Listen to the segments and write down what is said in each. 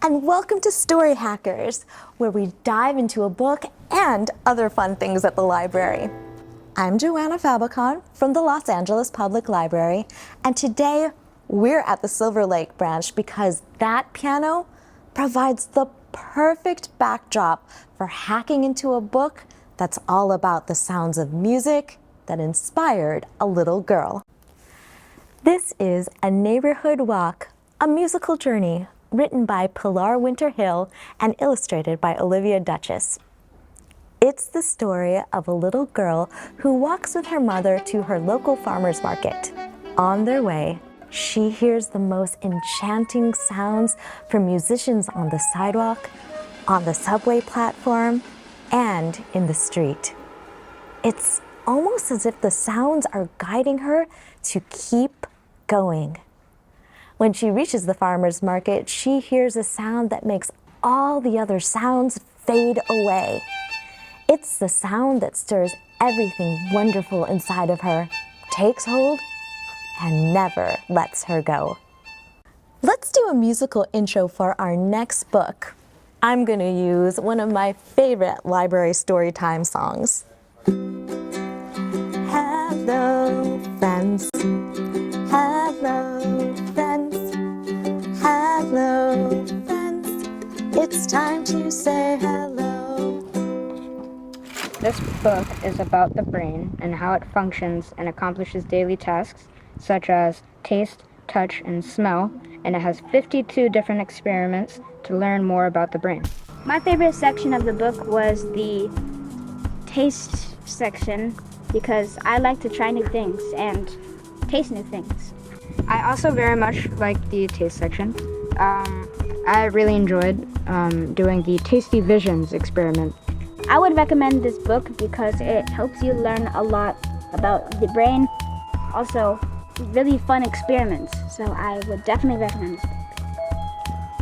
and welcome to Story Hackers, where we dive into a book and other fun things at the library. I'm Joanna Fabicon from the Los Angeles Public Library, and today we're at the Silver Lake branch because that piano provides the perfect backdrop for hacking into a book that's all about the sounds of music that inspired a little girl. This is A Neighborhood Walk, a musical journey written by Pilar Winter Hill and illustrated by Olivia Duchess. It's the story of a little girl who walks with her mother to her local farmer's market. On their way, she hears the most enchanting sounds from musicians on the sidewalk, on the subway platform, and in the street. It's almost as if the sounds are guiding her to keep going. When she reaches the farmer's market, she hears a sound that makes all the other sounds fade away. It's the sound that stirs everything wonderful inside of her, takes hold, and never lets her go. Let's do a musical intro for our next book. I'm going to use one of my favorite library story time songs. Hello, friends. Hello, friends. Hello, friends. It's time to say hello. This book is about the brain and how it functions and accomplishes daily tasks such as taste, touch, and smell, and it has 52 different experiments to learn more about the brain. My favorite section of the book was the taste section because I like to try new things and taste new things. I also very much liked the taste section. I really enjoyed doing the Tasty Visions experiment. I would recommend this book because it helps you learn a lot about the brain. Also, really fun experiments, so I would definitely recommend this book.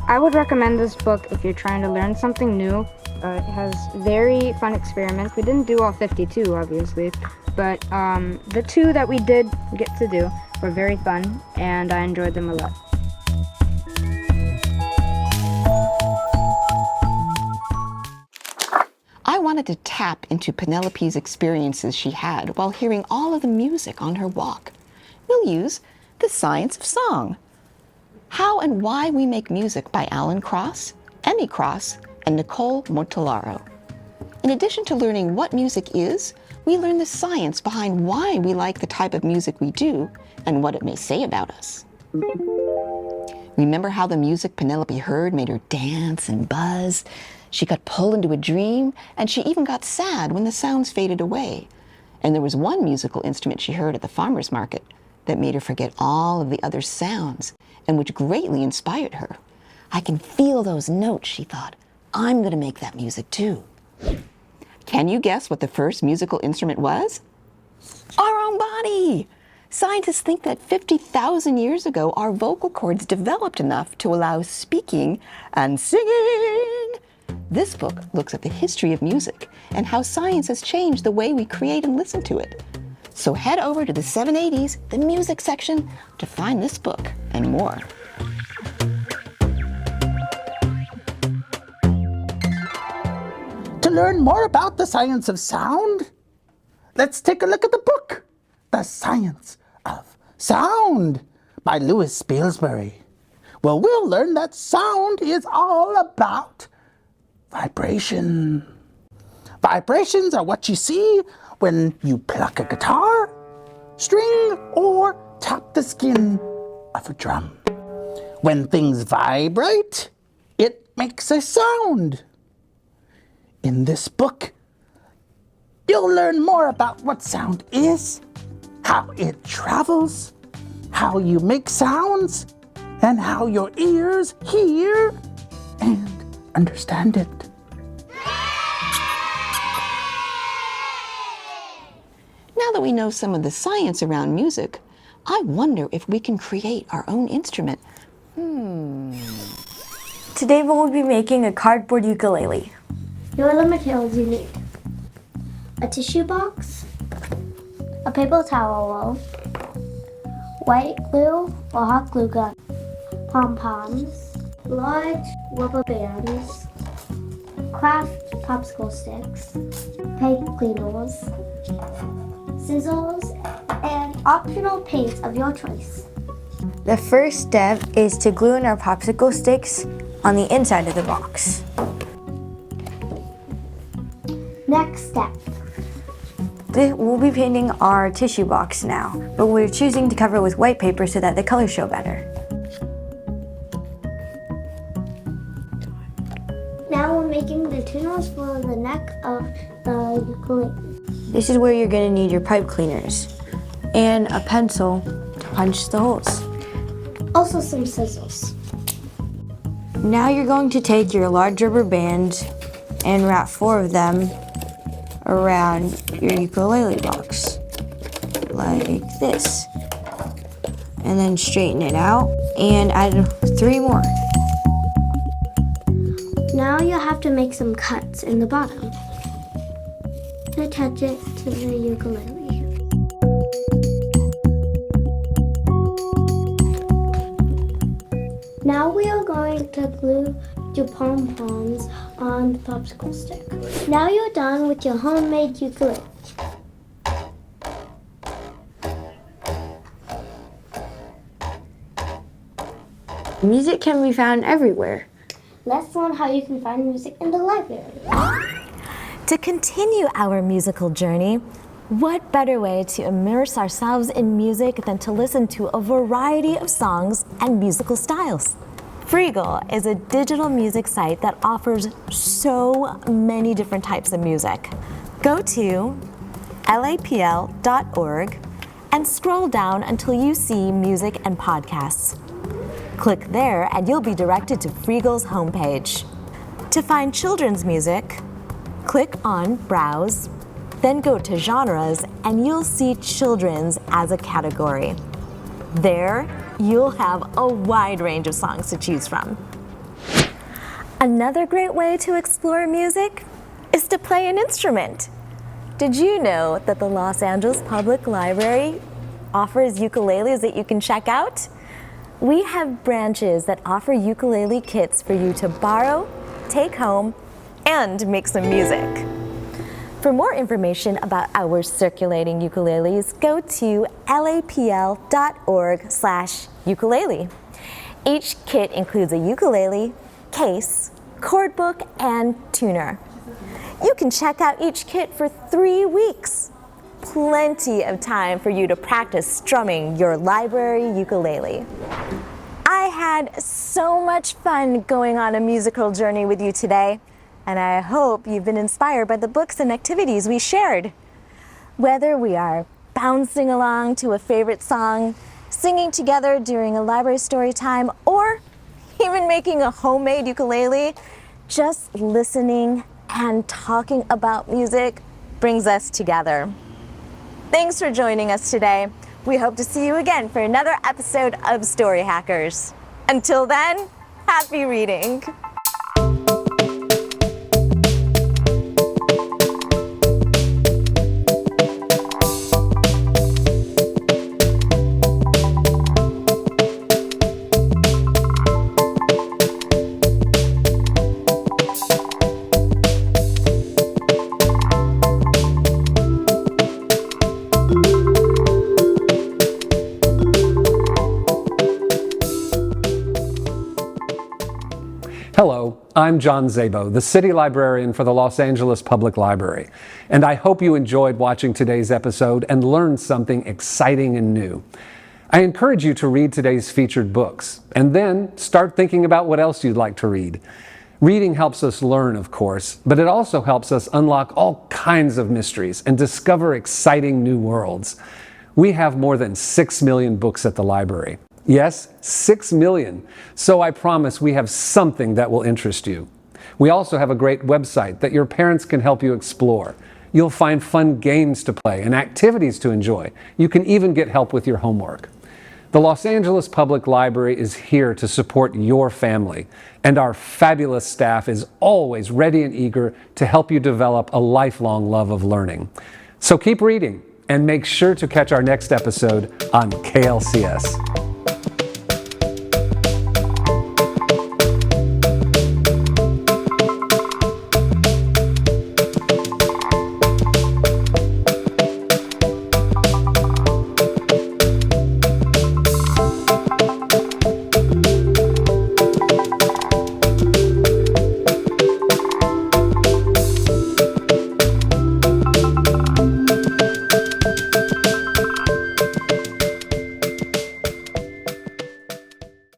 I would recommend this book if you're trying to learn something new. It has very fun experiments. We didn't do all 52, obviously, but the two that we did get to do were very fun, and I enjoyed them a lot. I wanted to tap into Penelope's experiences she had while hearing all of the music on her walk. We'll use The Science of Song. How and Why We Make Music by Alan Cross, Emmy Cross, and Nicole Mortellaro. In addition to learning what music is, we learn the science behind why we like the type of music we do and what it may say about us. Remember how the music Penelope heard made her dance and buzz? She got pulled into a dream, and she even got sad when the sounds faded away. And there was one musical instrument she heard at the farmer's market that made her forget all of the other sounds and which greatly inspired her. I can feel those notes, she thought. I'm going to make that music too. Can you guess what the first musical instrument was? Our own body! Scientists think that 50,000 years ago, our vocal cords developed enough to allow speaking and singing. This book looks at the history of music and how science has changed the way we create and listen to it. So head over to the 780s, the music section, to find this book and more. To learn more about the science of sound, let's take a look at the book, The Science of Sound by Louis Spilsbury. Well, we'll learn that sound is all about vibration. Vibrations are what you see when you pluck a guitar, string, or tap the skin of a drum. When things vibrate, it makes a sound. In this book, you'll learn more about what sound is, how it travels, how you make sounds, and how your ears hear and understand it. Now that we know some of the science around music, I wonder if we can create our own instrument. Today we'll be making a cardboard ukulele. Here are the materials you need: a tissue box, a paper towel roll, white glue or hot glue gun, pom-poms, large rubber bands, craft popsicle sticks, pipe cleaners, scissors, and optional paints of your choice. The first step is to glue in our popsicle sticks on the inside of the box. Next step. We'll be painting our tissue box now, but we're choosing to cover it with white paper so that the colors show better. Now we're making the tuners for the neck of the ukulele. This is where you're going to need your pipe cleaners and a pencil to punch the holes. Also some scissors. Now you're going to take your large rubber band and wrap 4 of them around your ukulele box, like this. And then straighten it out and add 3 more. Now you'll have to make some cuts in the bottom to attach it to the ukulele. Now we are going to glue your pom-poms on the popsicle stick. Now you're done with your homemade ukulele. Music can be found everywhere. Let's learn how you can find music in the library. To continue our musical journey, what better way to immerse ourselves in music than to listen to a variety of songs and musical styles? Freegle is a digital music site that offers so many different types of music. Go to lapl.org and scroll down until you see music and podcasts. Click there and you'll be directed to Freegle's homepage. To find children's music, click on Browse, then go to Genres and you'll see Children's as a category. There, you'll have a wide range of songs to choose from. Another great way to explore music is to play an instrument. Did you know that the Los Angeles Public Library offers ukuleles that you can check out? We have branches that offer ukulele kits for you to borrow, take home, and make some music. For more information about our circulating ukuleles, go to lapl.org/ukulele. Each kit includes a ukulele, case, chord book, and tuner. You can check out each kit for 3 weeks. Plenty of time for you to practice strumming your library ukulele. I had so much fun going on a musical journey with you today, and I hope you've been inspired by the books and activities we shared. Whether we are bouncing along to a favorite song, singing together during a library story time, or even making a homemade ukulele, just listening and talking about music brings us together. Thanks for joining us today. We hope to see you again for another episode of Story Hackers. Until then, happy reading. Hello, I'm John Zabo, the City Librarian for the Los Angeles Public Library, and I hope you enjoyed watching today's episode and learned something exciting and new. I encourage you to read today's featured books, and then start thinking about what else you'd like to read. Reading helps us learn, of course, but it also helps us unlock all kinds of mysteries and discover exciting new worlds. We have more than 6 million books at the library. Yes, 6 million. So I promise we have something that will interest you. We also have a great website that your parents can help you explore. You'll find fun games to play and activities to enjoy. You can even get help with your homework. The Los Angeles Public Library is here to support your family, and our fabulous staff is always ready and eager to help you develop a lifelong love of learning. So keep reading and make sure to catch our next episode on KLCS.